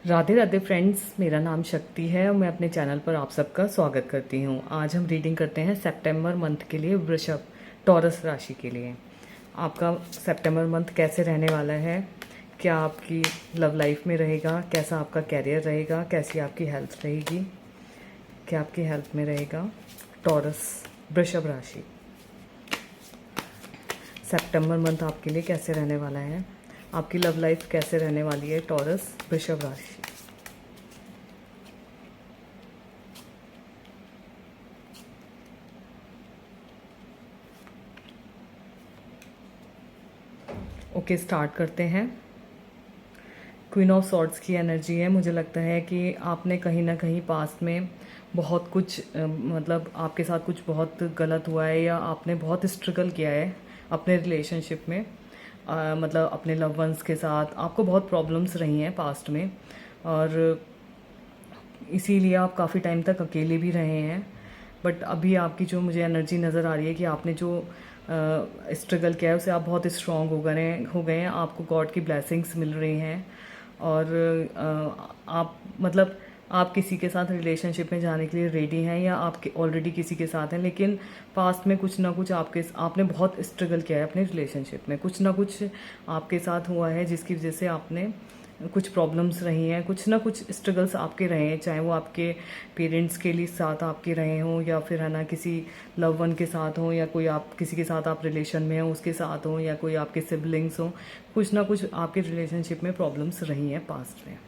Radhe Radhe friends, मेरा नाम शक्ति है और मैं अपने चैनल पर आप सबका स्वागत करती हूँ। आज हम रीडिंग करते हैं सितंबर मंथ के लिए वृषभ टॉरस राशि के लिए। आपका सितंबर मंथ कैसे रहने वाला है, क्या आपकी लव लाइफ में रहेगा, कैसा आपका कैरियर रहेगा, कैसी आपकी हेल्थ रहेगी, क्या आपकी हेल्थ में रहेगा। टॉरस वृषभ राशि सितंबर मंथ आपके लिए कैसे रहने वाला है, आपकी लव लाइफ कैसे रहने वाली है। टॉरस वृषभ राशि। ओके, स्टार्ट करते हैं। क्वीन ऑफ सॉर्ड्स की एनर्जी है। मुझे लगता है कि आपने कहीं ना कहीं पास्ट में बहुत कुछ मतलब आपके साथ कुछ बहुत गलत हुआ है या आपने बहुत स्ट्रगल किया है अपने रिलेशनशिप में। मतलब अपने लव वंस के साथ आपको बहुत प्रॉब्लम्स रही हैं पास्ट में, और इसीलिए आप काफ़ी टाइम तक अकेले भी रहे हैं। बट अभी आपकी जो मुझे एनर्जी नज़र आ रही है कि आपने जो स्ट्रगल किया है उसे आप बहुत स्ट्रांग हो गए हैं। आपको गॉड की ब्लेसिंग्स मिल रही हैं, और आप मतलब आप किसी के साथ रिलेशनशिप में जाने के लिए रेडी हैं या आप ऑलरेडी किसी के साथ हैं, लेकिन पास्ट में कुछ ना कुछ आपने बहुत स्ट्रगल किया है अपने रिलेशनशिप में। कुछ ना कुछ आपके साथ हुआ है जिसकी वजह से आपने कुछ प्रॉब्लम्स रही हैं, कुछ ना कुछ स्ट्रगल्स आपके रहे हैं, चाहे वो आपके पेरेंट्स के लिए साथ आपके रहे हों या फिर है ना किसी लव वन के साथ हों, या कोई आप किसी के साथ आप रिलेशन में हो उसके साथ हों, या कोई आपके सिबलिंग्स हों। कुछ ना कुछ आपके रिलेशनशिप में प्रॉब्लम्स रही हैं पास्ट में।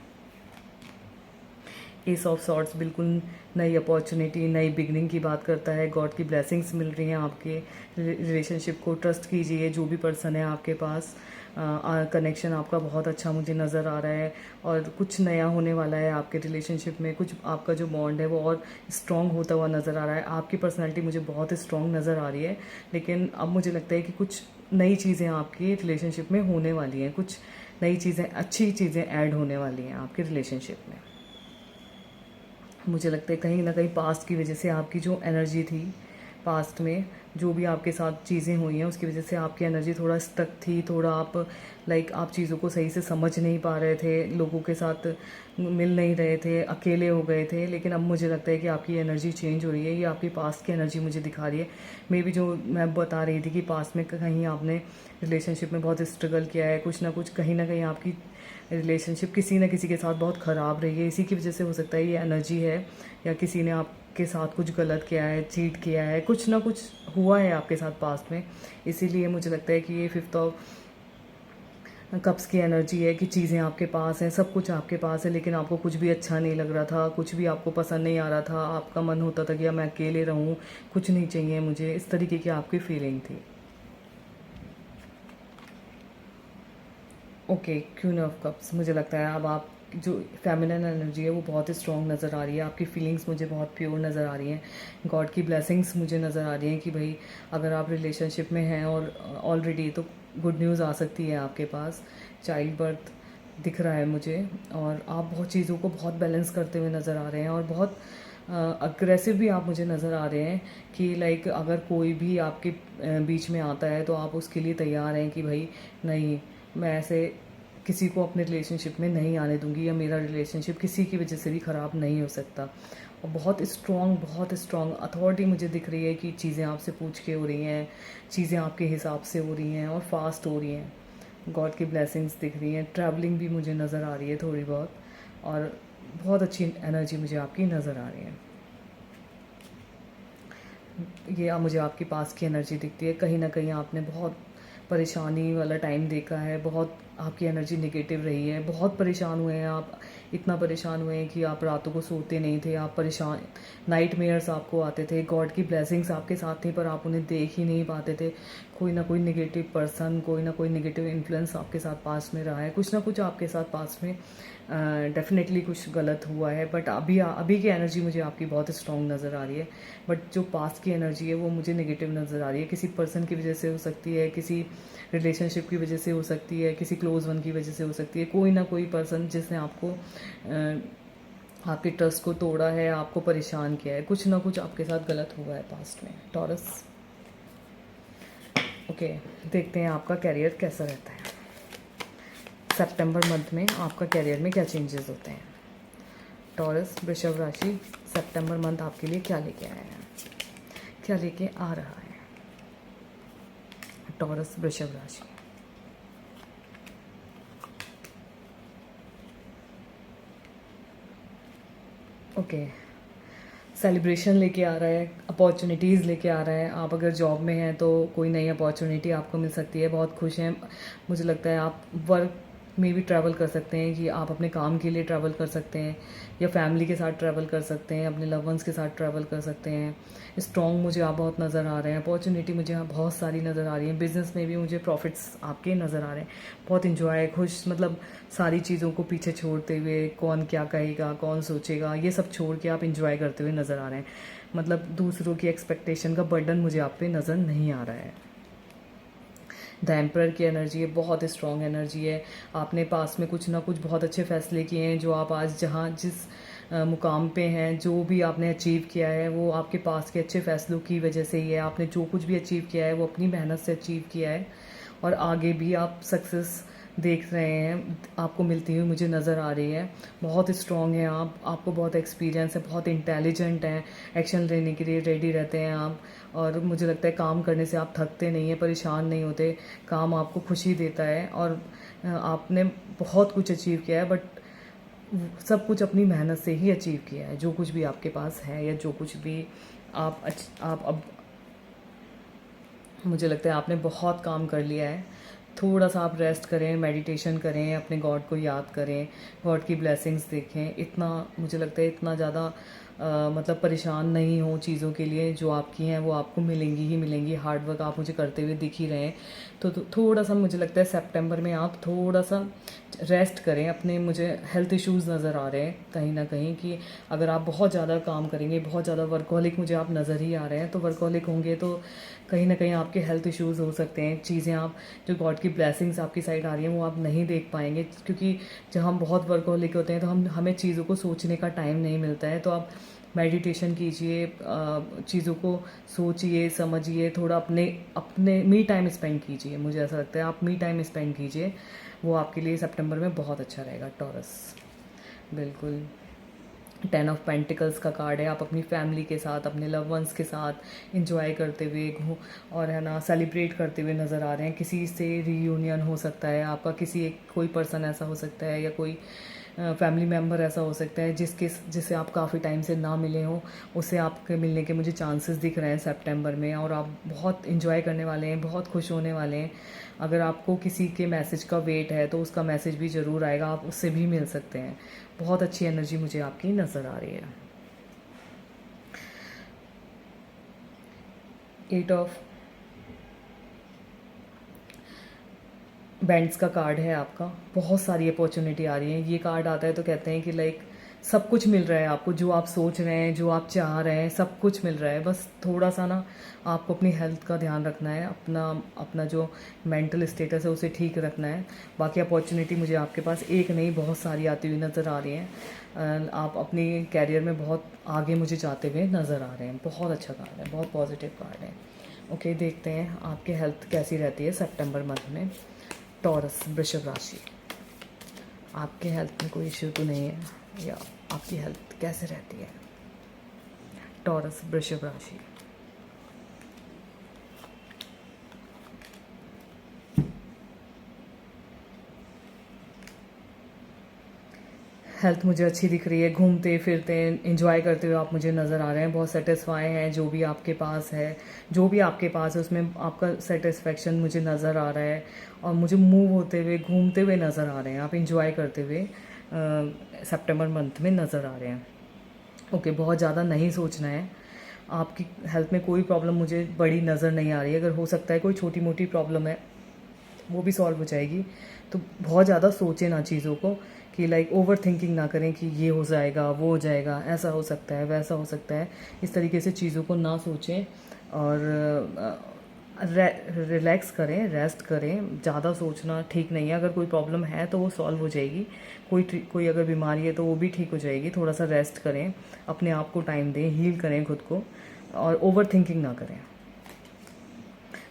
एस ऑफ सॉर्ट्स बिल्कुल नई अपॉर्चुनिटी, नई बिगनिंग की बात करता है। गॉड की ब्लेसिंग्स मिल रही हैं आपके रिलेशनशिप को। ट्रस्ट कीजिए जो भी पर्सन है आपके पास। कनेक्शन आपका बहुत अच्छा मुझे नज़र आ रहा है, और कुछ नया होने वाला है आपके रिलेशनशिप में। कुछ आपका जो बॉन्ड है वो और स्ट्रॉन्ग होता हुआ नज़र आ रहा है। आपकी पर्सनैलिटी मुझे बहुत स्ट्रॉन्ग नज़र आ रही है, लेकिन अब मुझे लगता है कि कुछ नई चीज़ें आपकी रिलेशनशिप में होने वाली हैं। कुछ नई चीज़ें, अच्छी चीज़ें ऐड होने वाली हैं आपके रिलेशनशिप में। मुझे लगता है कहीं ना कहीं पास्ट की वजह से आपकी जो एनर्जी थी, पास्ट में जो भी आपके साथ चीज़ें हुई हैं उसकी वजह से आपकी एनर्जी थोड़ा स्टक थी। थोड़ा आप आप चीज़ों को सही से समझ नहीं पा रहे थे, लोगों के साथ मिल नहीं रहे थे, अकेले हो गए थे। लेकिन अब मुझे लगता है कि आपकी एनर्जी चेंज हो रही है। ये आपकी पास्ट की एनर्जी मुझे दिखा रही है। मे बी जो मैं बता रही थी कि पास्ट में कहीं आपने रिलेशनशिप में बहुत स्ट्रगल किया है, कुछ ना कुछ कहीं ना कहीं आपकी रिलेशनशिप किसी न किसी के साथ बहुत ख़राब रही है। इसी की वजह से हो सकता है ये एनर्जी है, या किसी ने आपके साथ कुछ गलत किया है, चीट किया है, कुछ ना कुछ हुआ है आपके साथ पास्ट में। इसीलिए मुझे लगता है कि ये फिफ्थ ऑफ कप्स की एनर्जी है कि चीज़ें आपके पास हैं, सब कुछ आपके पास है, लेकिन आपको कुछ भी अच्छा नहीं लग रहा था, कुछ भी आपको पसंद नहीं आ रहा था। आपका मन होता था कि अब मैं अकेले रहूं, कुछ नहीं चाहिए मुझे, इस तरीके की आपकी फीलिंग थी। Okay, queen of cups. मुझे लगता है अब आप जो फेमिनिन एनर्जी है वो बहुत ही स्ट्रॉन्ग नज़र आ रही है। आपकी फीलिंग्स मुझे बहुत प्योर नज़र आ रही हैं। गॉड की ब्लेसिंग्स मुझे नज़र आ रही हैं कि भाई अगर आप रिलेशनशिप में हैं और ऑलरेडी, तो गुड न्यूज़ आ सकती है आपके पास। चाइल्ड बर्थ दिख रहा है मुझे, और आप बहुत चीज़ों को बहुत बैलेंस करते हुए नज़र आ रहे हैं, और बहुत अग्रेसिव भी आप मुझे नज़र आ रहे हैं कि अगर कोई भी आपके बीच में आता है तो आप उसके लिए तैयार हैं कि भाई नहीं, मैं ऐसे किसी को अपने रिलेशनशिप में नहीं आने दूंगी, या मेरा रिलेशनशिप किसी की वजह से भी ख़राब नहीं हो सकता। और बहुत स्ट्रॉन्ग अथॉरिटी मुझे दिख रही है कि चीज़ें आपसे पूछ के हो रही हैं, चीज़ें आपके हिसाब से हो रही हैं और फास्ट हो रही हैं। गॉड की ब्लेसिंग्स दिख रही हैं। ट्रैवलिंग भी मुझे नज़र आ रही है थोड़ी बहुत, और बहुत अच्छी एनर्जी मुझे आपकी नज़र आ रही है। ये मुझे आपके पास की एनर्जी दिखती है। कहीं ना कहीं आपने बहुत परेशानी वाला टाइम देखा है, बहुत आपकी एनर्जी नेगेटिव रही है, बहुत परेशान हुए हैं आप। इतना परेशान हुए हैं कि आप रातों को सोते नहीं थे, आप परेशान, नाइट मेयर्स आपको आते थे। गॉड की ब्लेसिंग्स आपके साथ थी पर आप उन्हें देख ही नहीं पाते थे। कोई ना कोई नेगेटिव पर्सन, कोई ना कोई नेगेटिव इन्फ्लुएंस आपके साथ पास में रहा है। कुछ ना कुछ आपके साथ पास में डेफिनेटली कुछ गलत हुआ है। बट अभी की एनर्जी मुझे आपकी बहुत स्ट्रॉन्ग नज़र आ रही है। बट जो पास्ट की एनर्जी है वो मुझे नेगेटिव नज़र आ रही है। किसी पर्सन की वजह से हो सकती है, किसी रिलेशनशिप की वजह से हो सकती है, किसी क्लोज वन की वजह से हो सकती है। कोई ना कोई पर्सन जिसने आपको आपके ट्रस्ट को तोड़ा है, आपको परेशान किया है। कुछ ना कुछ आपके साथ गलत हुआ है पास्ट में। टॉरस। ओके, देखते हैं आपका कैरियर कैसा रहता है सितंबर मंथ में आपका करियर में क्या चेंजेस होते हैं। टॉरस वृषभ राशि सितंबर मंथ आपके लिए क्या लेके आया है, क्या लेके आ रहा है। टॉरस वृषभ राशि, ओके, सेलिब्रेशन लेके आ रहा है, अपॉर्चुनिटीज़ लेके आ रहा है। आप अगर जॉब में हैं तो कोई नई अपॉर्चुनिटी आपको मिल सकती है, बहुत खुश हैं। मुझे लगता है आप वर्क में भी ट्रैवल कर सकते हैं, कि आप अपने काम के लिए ट्रैवल कर सकते हैं या फैमिली के साथ ट्रैवल कर सकते हैं, अपने लव वंस के साथ ट्रैवल कर सकते हैं। स्ट्रॉन्ग मुझे आप बहुत नज़र आ रहे हैं, अपॉर्चुनिटी मुझे यहाँ बहुत सारी नज़र आ रही है। बिज़नेस में भी मुझे प्रॉफिट्स आपके नज़र आ रहे हैं। बहुत इन्जॉय, खुश, मतलब सारी चीज़ों को पीछे छोड़ते हुए, कौन क्या कहेगा, कौन सोचेगा, ये सब छोड़ के आप इंजॉय करते हुए नज़र आ रहे हैं। मतलब दूसरों की एक्सपेक्टेशन का बर्डन मुझे आप पे नज़र नहीं आ रहा है। द एम्परर की एनर्जी है, बहुत स्ट्रॉन्ग एनर्जी है। आपने पास में कुछ ना कुछ बहुत अच्छे फैसले किए हैं, जो आप आज जहाँ जिस मुकाम पे हैं, जो भी आपने अचीव किया है वो आपके पास के अच्छे फैसलों की वजह से ही है। आपने जो कुछ भी अचीव किया है वो अपनी मेहनत से अचीव किया है, और आगे भी आप सक्सेस देख रहे हैं, आपको मिलती हुई मुझे नज़र आ रही है। बहुत स्ट्रॉन्ग है आप, आपको बहुत एक्सपीरियंस है, बहुत इंटेलिजेंट हैं, एक्शन लेने के लिए रेडी रहते हैं आप। और मुझे लगता है काम करने से आप थकते नहीं हैं, परेशान नहीं होते, काम आपको खुशी देता है। और आपने बहुत कुछ अचीव किया है, बट सब कुछ अपनी मेहनत से ही अचीव किया है। जो कुछ भी आपके पास है या जो कुछ भी आप अब मुझे लगता है आपने बहुत काम कर लिया है। थोड़ा सा आप रेस्ट करें, मेडिटेशन करें, अपने गॉड को याद करें, गॉड की ब्लेसिंग्स देखें। इतना मुझे लगता है इतना ज़्यादा मतलब परेशान नहीं हो चीज़ों के लिए, जो आपकी हैं वो आपको मिलेंगी ही मिलेंगी। हार्ड वर्क आप मुझे करते हुए दिख ही रहे हैं। तो थोड़ा सा मुझे लगता है सितंबर में आप थोड़ा सा रेस्ट करें अपने। मुझे हेल्थ इश्यूज़ नज़र आ रहे हैं कहीं ना कहीं, कि अगर आप बहुत ज़्यादा काम करेंगे, बहुत ज़्यादा वर्कहॉलिक मुझे आप नज़र ही आ रहे हैं, तो वर्कहॉलिक होंगे तो कहीं ना कहीं आपके हेल्थ इश्यूज़ हो सकते हैं। चीज़ें आप जो गॉड की ब्लेसिंग्स आपकी साइड आ रही हैं वो आप नहीं देख पाएंगे, क्योंकि जब हम बहुत वर्कहॉलिक होते हैं तो हमें चीज़ों को सोचने का टाइम नहीं मिलता है। तो आप मेडिटेशन कीजिए, चीज़ों को सोचिए, समझिए, थोड़ा अपने अपने मी टाइम स्पेंड कीजिए। मुझे ऐसा लगता है आप मी टाइम स्पेंड कीजिए, वो आपके लिए सितंबर में बहुत अच्छा रहेगा। टॉरस, बिल्कुल 10 ऑफ पेंटिकल्स का कार्ड है। आप अपनी फैमिली के साथ, अपने लव वंस के साथ इंजॉय करते हुए और है ना सेलिब्रेट करते हुए नज़र आ रहे हैं। किसी से रीयूनियन हो सकता है आपका, किसी एक कोई पर्सन ऐसा हो सकता है, या कोई फैमिली मेम्बर ऐसा हो सकता है जिससे आप काफ़ी टाइम से ना मिले हों, उससे आपके मिलने के मुझे चांसेस दिख रहे हैं सितंबर में। और आप बहुत इन्जॉय करने वाले हैं, बहुत खुश होने वाले हैं। अगर आपको किसी के मैसेज का वेट है तो उसका मैसेज भी ज़रूर आएगा, आप उससे भी मिल सकते हैं। बहुत अच्छी एनर्जी मुझे आपकी नज़र आ रही है। 8 ऑफ बैंड्स का कार्ड है आपका। बहुत सारी अपॉर्चुनिटी आ रही है। ये कार्ड आता है तो कहते हैं कि लाइक सब कुछ मिल रहा है आपको, जो आप सोच रहे हैं, जो आप चाह रहे हैं, सब कुछ मिल रहा है। बस थोड़ा सा ना आपको अपनी हेल्थ का ध्यान रखना है, अपना अपना जो मेंटल स्टेटस है उसे ठीक रखना है। बाकी अपॉर्चुनिटी मुझे आपके पास एक नहीं बहुत सारी आती हुई नज़र आ रही हैं। आप अपनी कैरियर में बहुत आगे मुझे जाते हुए नज़र आ रहे हैं। बहुत अच्छा कार्ड है, बहुत पॉजिटिव कार्ड है। ओके, देखते हैं आपकी हेल्थ कैसी रहती है सितंबर मंथ में। टॉरस वृषभ राशि, आपके हेल्थ में कोई इश्यू तो नहीं है, या आपकी हेल्थ कैसे रहती है। टॉरस वृषभ राशि, हेल्थ मुझे अच्छी दिख रही है। घूमते फिरते एंजॉय करते हुए आप मुझे नज़र आ रहे हैं, बहुत सेटिस्फाई हैं। जो भी आपके पास है, जो भी आपके पास है उसमें आपका सेटिस्फेक्शन मुझे नज़र आ रहा है, और मुझे मूव होते हुए, घूमते हुए नज़र आ रहे हैं। आप इंजॉय करते हुए सितंबर मंथ में नज़र आ रहे हैं। ओके, बहुत ज़्यादा नहीं सोचना है। आपकी हेल्थ में कोई प्रॉब्लम मुझे बड़ी नज़र नहीं आ रही है। अगर हो सकता है कोई छोटी मोटी प्रॉब्लम है वो भी सॉल्व हो जाएगी। तो बहुत ज़्यादा सोचें ना चीज़ों को, कि लाइक ओवर थिंकिंग ना करें कि ये हो जाएगा, वो हो जाएगा, ऐसा हो सकता है, वैसा हो सकता है। इस तरीके से चीज़ों को ना सोचें, और रिलैक्स करें, रेस्ट करें। ज़्यादा सोचना ठीक नहीं है। अगर कोई प्रॉब्लम है तो वो सॉल्व हो जाएगी। कोई अगर बीमारी है तो वो भी ठीक हो जाएगी। थोड़ा सा रेस्ट करें, अपने आप को टाइम दें, हील करें खुद को, और ओवर थिंकिंग ना करें।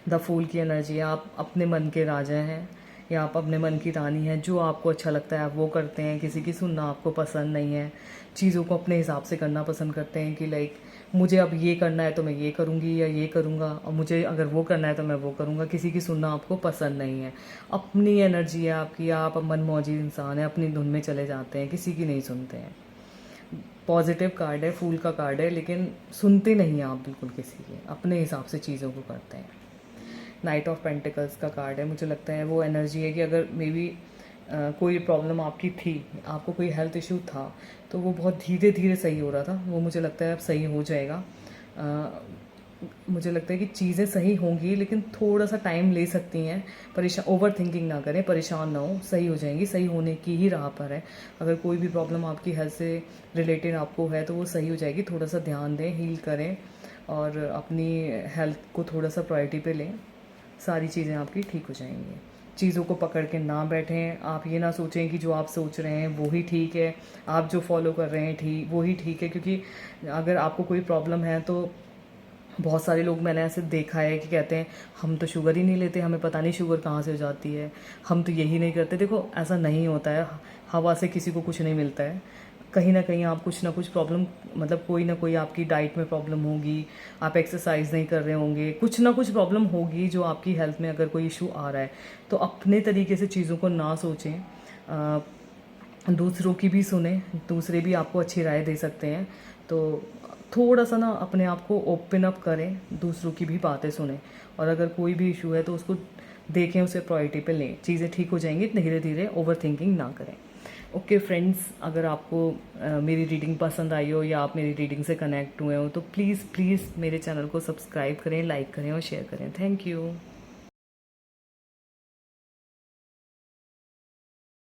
द फूल की एनर्जी, आप अपने मन के राजा हैं। या आप अपने मन की रानी हैं, जो आपको अच्छा लगता है आप वो करते हैं, किसी की सुनना आपको पसंद नहीं है, चीज़ों को अपने हिसाब से करना पसंद करते हैं कि लाइक मुझे अब ये करना है तो मैं ये करूँगी या ये करूँगा, और मुझे अगर वो करना है तो मैं वो करूँगा, किसी की सुनना आपको पसंद नहीं है। अपनी एनर्जी है आपकी, आप मनमौजी इंसान हैं, अपनी धुन में चले जाते हैं, किसी की नहीं सुनते हैं। पॉजिटिव कार्ड है, फूल का कार्ड है, लेकिन सुनते नहीं हैं आप बिल्कुल किसी के, अपने हिसाब से चीज़ों को करते हैं। नाइट ऑफ पेंटिकल्स का कार्ड है, मुझे लगता है वो एनर्जी है कि अगर मे बी कोई प्रॉब्लम आपकी थी, आपको कोई हेल्थ इशू था, तो वो बहुत धीरे धीरे सही हो रहा था, वो मुझे लगता है अब सही हो जाएगा। मुझे लगता है कि चीज़ें सही होंगी, लेकिन थोड़ा सा टाइम ले सकती हैं। परेशान, ओवर थिंकिंग ना करें, परेशान ना हो, सही हो जाएंगी, सही होने की ही राह पर है। अगर कोई भी प्रॉब्लम आपकी हेल्थ से रिलेटेड आपको है तो वो सही हो जाएगी। थोड़ा सा ध्यान दें, हील करें और अपनी हेल्थ को थोड़ा सा प्रायोरिटी पे लें, सारी चीज़ें आपकी ठीक हो जाएंगी। चीज़ों को पकड़ के ना बैठें, आप ये ना सोचें कि जो आप सोच रहे हैं वो ही ठीक है, आप जो फॉलो कर रहे हैं ठीक वो ही ठीक है। क्योंकि अगर आपको कोई प्रॉब्लम है तो बहुत सारे लोग मैंने ऐसे देखा है कि कहते हैं हम तो शुगर ही नहीं लेते, हमें पता नहीं शुगर कहाँ से हो जाती है, हम तो यही नहीं करते। देखो ऐसा नहीं होता है, हवा से किसी को कुछ नहीं मिलता है। कहीं ना कहीं आप कुछ ना कुछ प्रॉब्लम, मतलब कोई ना कोई आपकी डाइट में प्रॉब्लम होगी, आप एक्सरसाइज नहीं कर रहे होंगे, कुछ ना कुछ प्रॉब्लम होगी जो आपकी हेल्थ में अगर कोई इशू आ रहा है। तो अपने तरीके से चीज़ों को ना सोचें, दूसरों की भी सुने, दूसरे भी आपको अच्छी राय दे सकते हैं। तो थोड़ा सा ना अपने आप को ओपन अप करें, दूसरों की भी बातें सुने, और अगर कोई भी इशू है तो उसको देखें, उसे प्रायोरिटी पे लें, चीज़ें ठीक हो जाएंगी। धीरे धीरे ओवर थिंकिंग ना करें। ओके फ्रेंड्स, अगर आपको मेरी रीडिंग पसंद आई हो या आप मेरी रीडिंग से कनेक्ट हुए हो तो प्लीज़ प्लीज़ मेरे चैनल को सब्सक्राइब करें, लाइक करें और शेयर करें। Thank you.